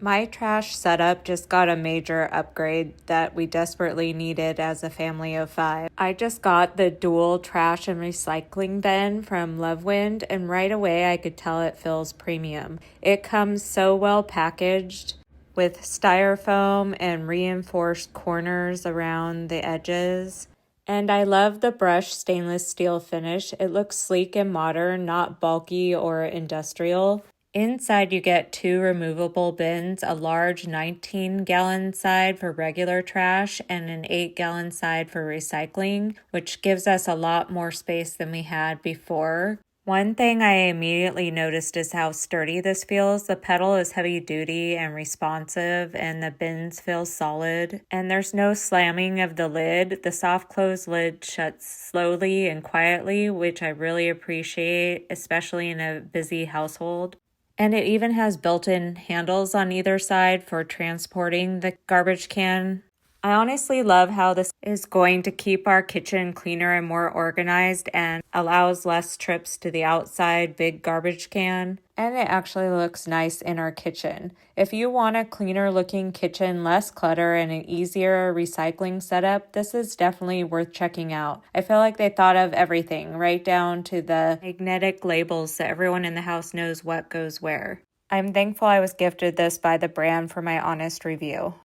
My trash setup just got a major upgrade that we desperately needed as a family of 5. I just got the dual trash and recycling bin from Lovewind, and right away I could tell it feels premium. It comes so well packaged with styrofoam and reinforced corners around the edges. And I love the brushed stainless steel finish. It looks sleek and modern, not bulky or industrial. Inside you get 2 removable bins, a large 19-gallon side for regular trash and an 8-gallon side for recycling, which gives us a lot more space than we had before. One thing I immediately noticed is how sturdy this feels. The pedal is heavy duty and responsive, and the bins feel solid. And there's no slamming of the lid. The soft close lid shuts slowly and quietly, which I really appreciate, especially in a busy household. And it even has built-in handles on either side for transporting the garbage can. I honestly love how this is going to keep our kitchen cleaner and more organized and allows less trips to the outside big garbage can. And it actually looks nice in our kitchen. If you want a cleaner looking kitchen, less clutter, and an easier recycling setup, this is definitely worth checking out. I feel like they thought of everything, right down to the magnetic labels so everyone in the house knows what goes where. I'm thankful I was gifted this by the brand for my honest review.